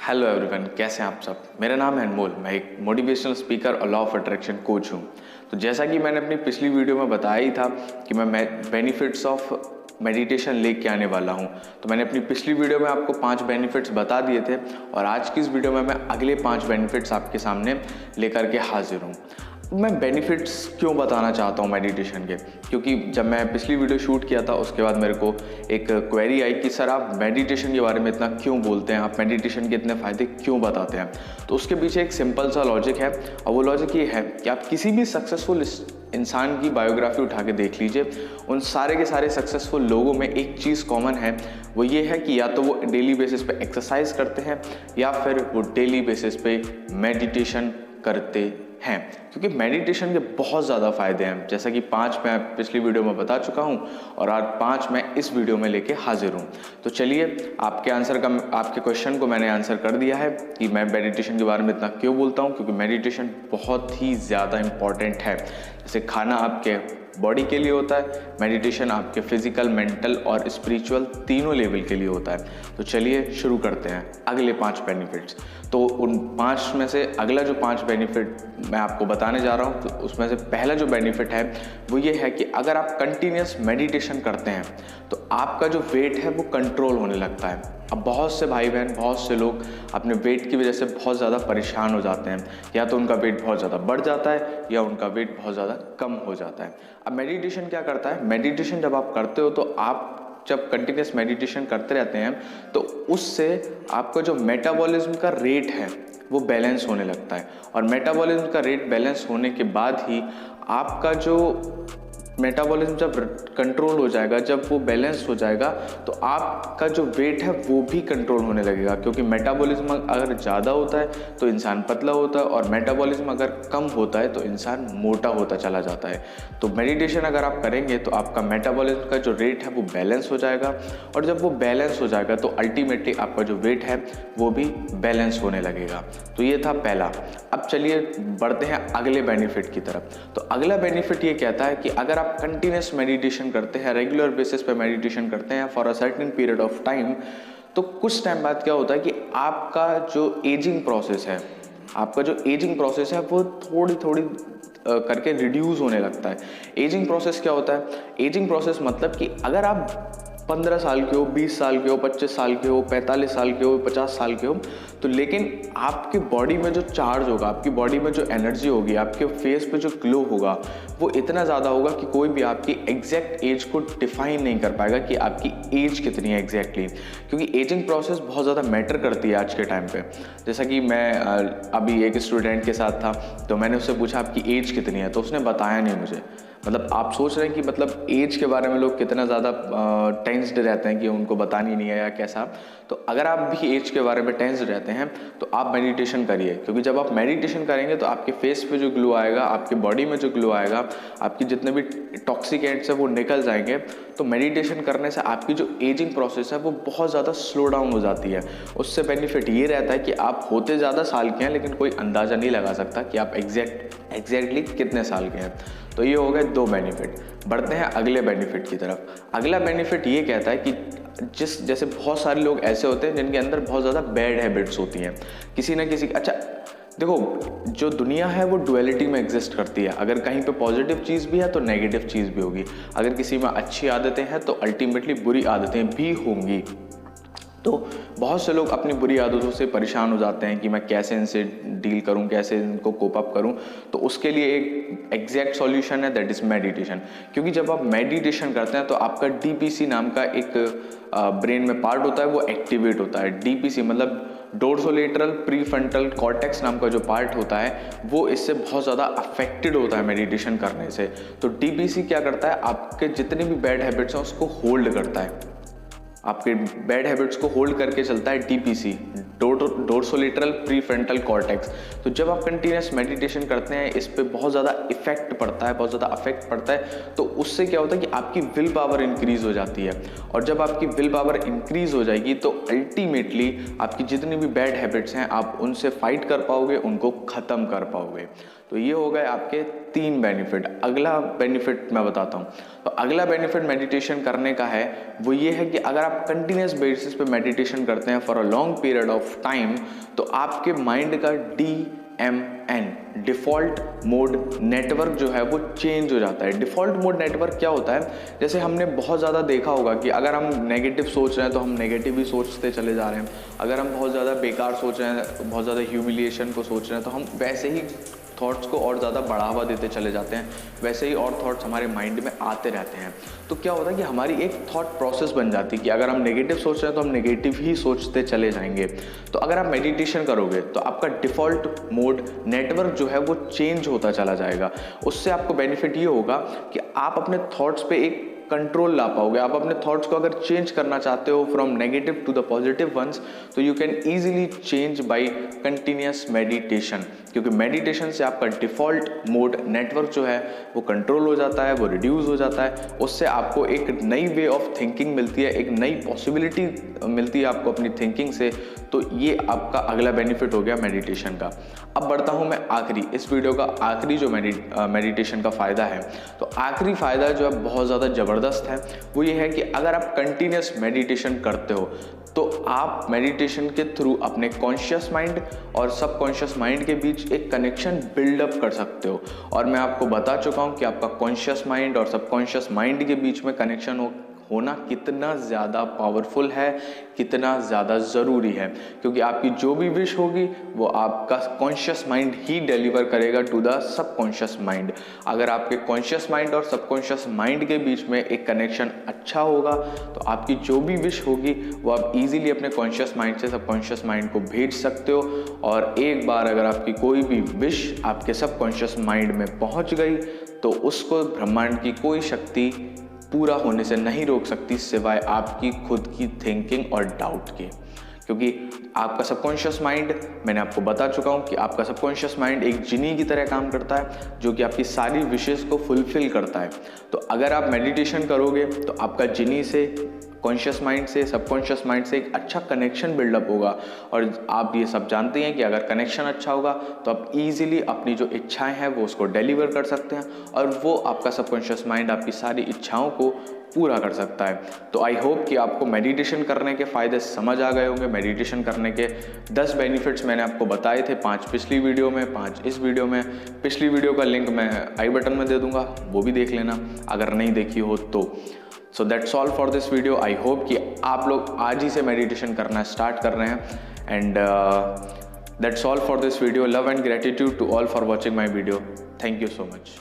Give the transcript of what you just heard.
Hello everyone, कैसे हैं आप सब। मेरा नाम है अनमोल। मैं एक मोटिवेशनल स्पीकर और लॉ ऑफ अट्रैक्शन कोच हूं। तो जैसा कि मैंने अपनी पिछली वीडियो में बताया ही था कि मैं बेनिफिट्स ऑफ मेडिटेशन लेके आने वाला हूं। तो मैंने अपनी पिछली वीडियो में आपको 5 बेनिफिट्स बता दिए थे और आज की इस वीडियो में मैं अगले 5 बेनिफिट्स आपके सामने लेकर के हाजिर हूँ। मैं बेनिफिट्स क्यों बताना चाहता हूँ मेडिटेशन के, क्योंकि जब मैं पिछली वीडियो शूट किया था उसके बाद मेरे को एक क्वेरी आई कि सर आप मेडिटेशन के बारे में इतना क्यों बोलते हैं, आप मेडिटेशन के इतने फ़ायदे क्यों बताते हैं। तो उसके पीछे एक सिंपल सा लॉजिक है और वो लॉजिक ये है कि आप किसी भी सक्सेसफुल इंसान की बायोग्राफी उठा के देख लीजिए, उन सारे के सारे सक्सेसफुल लोगों में एक चीज़ कॉमन है, वो ये है कि या तो वो डेली बेसिस पे एक्सरसाइज करते हैं या फिर वो डेली बेसिस पे मेडिटेशन करते हैं। क्योंकि मेडिटेशन के बहुत ज़्यादा फ़ायदे हैं, जैसा कि 5 मैं पिछली वीडियो में बता चुका हूं और आज 5 मैं इस वीडियो में लेके हाजिर हूं। तो चलिए, आपके क्वेश्चन को मैंने आंसर कर दिया है कि मैं मेडिटेशन के बारे में इतना क्यों बोलता हूं। क्योंकि मेडिटेशन बहुत ही ज़्यादा इम्पॉर्टेंट है। जैसे खाना आपके बॉडी के लिए होता है, मेडिटेशन आपके फिजिकल, मेंटल और स्पिरिचुअल तीनों लेवल के लिए होता है। तो चलिए शुरू करते हैं अगले 5 बेनिफिट्स। तो उन 5 में से अगला जो 5 बेनिफिट मैं आपको बताने जा रहा हूँ, तो उसमें से पहला जो बेनिफिट है वो ये है कि अगर आप कंटिन्यूस मेडिटेशन करते हैं तो आपका जो वेट है वो कंट्रोल होने लगता है। अब बहुत से भाई बहन, बहुत से लोग अपने वेट की वजह से बहुत ज़्यादा परेशान हो जाते हैं, या तो उनका वेट बहुत ज़्यादा बढ़ जाता है या उनका वेट बहुत ज़्यादा कम हो जाता है। अब मेडिटेशन क्या करता है, मेडिटेशन जब आप करते हो तो आप जब कंटिन्यूस मेडिटेशन करते रहते हैं तो उससे आपका जो मेटाबॉलिज्म का रेट है वो बैलेंस होने लगता है। और मेटाबॉलिज्म का रेट बैलेंस होने के बाद ही आपका जो मेटाबॉलिज्म जब कंट्रोल हो जाएगा, जब वो बैलेंस हो जाएगा, तो आपका जो वेट है वो भी कंट्रोल होने लगेगा। क्योंकि मेटाबॉलिज्म अगर ज़्यादा होता है तो इंसान पतला होता है और मेटाबॉलिज्म अगर कम होता है तो इंसान मोटा होता चला जाता है। तो मेडिटेशन अगर आप करेंगे तो आपका मेटाबॉलिज्म का जो रेट है वो बैलेंस हो जाएगा और जब वो बैलेंस हो जाएगा तो अल्टीमेटली आपका जो वेट है वो भी बैलेंस होने लगेगा। तो ये था पहला। अब चलिए बढ़ते हैं अगले बेनिफिट की तरफ। तो अगला बेनिफिट ये कहता है कि अगर आप कंटिन्यूस मेडिटेशन करते हैं, रेगुलर बेसिस पे मेडिटेशन करते हैं for a certain period of time, तो कुछ टाइम बाद क्या होता है कि आपका जो एजिंग प्रोसेस है वो थोड़ी थोड़ी करके रिड्यूस होने लगता है। एजिंग प्रोसेस क्या होता है? एजिंग प्रोसेस मतलब कि अगर आप 15 साल के हो, 20 साल के हो, 25 साल के हो, 45 साल के हो, 50 साल के हो, तो लेकिन आपकी बॉडी में जो चार्ज होगा, आपकी बॉडी में जो एनर्जी होगी, आपके फेस पे जो ग्लो होगा वो इतना ज़्यादा होगा कि कोई भी आपकी एग्जैक्ट एज को डिफाइन नहीं कर पाएगा कि आपकी एज कितनी है एग्जैक्टली। क्योंकि एजिंग प्रोसेस बहुत ज़्यादा मैटर करती है आज के टाइम पे। जैसा कि मैं अभी एक स्टूडेंट के साथ था तो मैंने उससे पूछा आपकी एज कितनी है, तो उसने बताया नहीं मुझे। मतलब आप सोच रहे हैं कि मतलब एज के बारे में लोग कितना ज़्यादा टेंस्ड रहते हैं कि उनको बतानी नहीं है या कैसा। तो अगर आप भी एज के बारे में टेंस्ड रहते हैं तो आप मेडिटेशन करिए। क्योंकि जब आप मेडिटेशन करेंगे तो आपके फेस पे जो ग्लो आएगा, आपके बॉडी में जो ग्लो आएगा, आपकी जितने भी टॉक्सिकेंट्स है वो निकल जाएंगे। तो मेडिटेशन करने से आपकी जो एजिंग प्रोसेस है वो बहुत ज़्यादा स्लो डाउन हो जाती है। उससे बेनिफिट ये रहता है कि आप होते ज़्यादा साल के हैं लेकिन कोई अंदाज़ा नहीं लगा सकता कि आप एग्जैक्टली कितने साल के हैं। तो ये हो गए 2 बेनिफिट। बढ़ते हैं अगले बेनिफिट की तरफ। अगला बेनिफिट ये कहता है कि जैसे बहुत सारे लोग ऐसे होते हैं जिनके अंदर बहुत ज़्यादा बैड हैबिट्स होती हैं, किसी ना किसी। अच्छा देखो, जो दुनिया है वो डुअलिटी में एग्जिस्ट करती है। अगर कहीं पे पॉजिटिव चीज़ भी है तो नेगेटिव चीज़ भी होगी। अगर किसी में अच्छी आदतें हैं तो अल्टीमेटली बुरी आदतें भी होंगी। तो बहुत से लोग अपनी बुरी आदतों से परेशान हो जाते हैं कि मैं कैसे इनसे डील करूं, कैसे इनको कोप अप करूं। तो उसके लिए एक एग्जैक्ट सॉल्यूशन है, दैट इज़ मेडिटेशन। क्योंकि जब आप मेडिटेशन करते हैं तो आपका डीपीसी नाम का एक ब्रेन में पार्ट होता है वो एक्टिवेट होता है। डीपीसी मतलब डोर्सोलेटरल प्रीफ्रंटल कॉर्टेक्स नाम का जो पार्ट होता है वो इससे बहुत ज़्यादा अफेक्टेड होता है मेडिटेशन करने से। तो डीपीसी क्या करता है, आपके जितने भी बैड हैबिट्स हैं उसको होल्ड करता है। आपके बैड हैबिट्स को होल्ड करके चलता है डीपीसी, डोर्सोलेटरल प्रीफ्रंटल कॉर्टेक्स। तो जब आप कंटिन्यूस मेडिटेशन करते हैं इस पे बहुत ज़्यादा इफेक्ट पड़ता है, बहुत ज़्यादा अफेक्ट पड़ता है। तो उससे क्या होता है कि आपकी विल पावर इंक्रीज हो जाती है और जब आपकी विल पावर इंक्रीज हो जाएगी तो अल्टीमेटली आपकी जितनी भी बैड हैबिट्स हैं आप उनसे फाइट कर पाओगे, उनको ख़त्म कर पाओगे। तो ये हो गए आपके 3 बेनिफिट। अगला बेनिफिट मैं बताता हूँ। तो अगला बेनिफिट मेडिटेशन करने का है वो ये है कि अगर आप कंटिन्यूस बेसिस पे मेडिटेशन करते हैं for a long period of time, तो आपके माइंड का DMN डिफ़ॉल्ट मोड नेटवर्क जो है वो चेंज हो जाता है। डिफ़ॉल्ट मोड नेटवर्क क्या होता है, जैसे हमने बहुत ज़्यादा देखा होगा कि अगर हम नेगेटिव सोच रहे हैं तो हम नेगेटिव ही सोचते चले जा रहे हैं। अगर हम बहुत ज़्यादा बेकार सोच रहे हैं, बहुत ज़्यादा ह्यूमिलिएशन को सोच रहे हैं, तो हम वैसे ही थॉट्स को और ज़्यादा बढ़ावा देते चले जाते हैं, वैसे ही और थॉट्स हमारे माइंड में आते रहते हैं। तो क्या होता है कि हमारी एक थॉट प्रोसेस बन जाती है कि अगर हम नेगेटिव सोच रहे हैं तो हम नेगेटिव ही सोचते चले जाएंगे। तो अगर आप मेडिटेशन करोगे तो आपका डिफ़ॉल्ट मोड नेटवर्क जो है वो चेंज होता चला जाएगा। उससे आपको बेनिफिट ये होगा कि आप अपने थॉट्स पे एक कंट्रोल ला पाओगे। आप अपने थॉट्स को अगर चेंज करना चाहते हो from negative to the positive ones, तो you can easily change by continuous meditation, क्योंकि मेडिटेशन से आपका डिफ़ॉल्ट मोड नेटवर्क जो है वो कंट्रोल हो जाता है, वो रिड्यूस हो जाता है। उससे आपको एक नई वे ऑफ थिंकिंग मिलती है, एक नई पॉसिबिलिटी मिलती है आपको अपनी थिंकिंग से। तो ये आपका अगला बेनिफिट हो गया मेडिटेशन का। अब बढ़ता हूँ मैं आखिरी, इस वीडियो का आखिरी जो मेडिटेशन का फ़ायदा है। तो आखिरी फ़ायदा जो है बहुत ज़्यादा ज़बरदस्त है, वो ये है कि अगर आप कंटिन्यूस मेडिटेशन करते हो तो आप मेडिटेशन के थ्रू अपने कॉन्शियस माइंड और सबकॉन्शियस माइंड के बीच एक कनेक्शन बिल्डअप कर सकते हो। और मैं आपको बता चुका हूँ कि आपका कॉन्शियस माइंड और सबकॉन्शियस माइंड के बीच में कनेक्शन होना कितना ज़्यादा पावरफुल है, कितना ज़्यादा ज़रूरी है, क्योंकि आपकी जो भी विश होगी वो आपका कॉन्शियस माइंड ही डिलीवर करेगा टू द सबकॉन्शियस माइंड। अगर आपके कॉन्शियस माइंड और सबकॉन्शियस माइंड के बीच में एक कनेक्शन अच्छा होगा तो आपकी जो भी विश होगी वो आप इजीली अपने कॉन्शियस माइंड से सबकॉन्शियस माइंड को भेज सकते हो। और एक बार अगर आपकी कोई भी विश आपके सबकॉन्शियस माइंड में पहुंच गई तो उसको ब्रह्मांड की कोई शक्ति पूरा होने से नहीं रोक सकती, सिवाय आपकी खुद की थिंकिंग और डाउट के। क्योंकि आपका सबकॉन्शियस माइंड, मैंने आपको बता चुका हूँ कि आपका सबकॉन्शियस माइंड एक जिनी की तरह काम करता है जो कि आपकी सारी विशेस को फुलफिल करता है। तो अगर आप मेडिटेशन करोगे तो आपका जिनी से, कॉन्शियस माइंड से, सबकॉन्शियस माइंड से एक अच्छा कनेक्शन बिल्डअप होगा। और आप ये सब जानते हैं कि अगर कनेक्शन अच्छा होगा तो आप इजीली अपनी जो इच्छाएं हैं वो उसको डिलीवर कर सकते हैं, और वो आपका सबकॉन्शियस माइंड आपकी सारी इच्छाओं को पूरा कर सकता है। तो आई होप कि आपको मेडिटेशन करने के फ़ायदे समझ आ गए होंगे। मेडिटेशन करने के 10 बेनिफिट्स मैंने आपको बताए थे, 5 पिछली वीडियो में, 5 इस वीडियो में। पिछली वीडियो का लिंक मैं आई बटन में दे दूंगा, वो भी देख लेना अगर नहीं देखी हो तो। So that's all for this video. I hope कि आप लोग आज ही से मेडिटेशन करना स्टार्ट कर रहे हैं। And that's all for this video. Love and gratitude to all for watching my video. Thank you so much.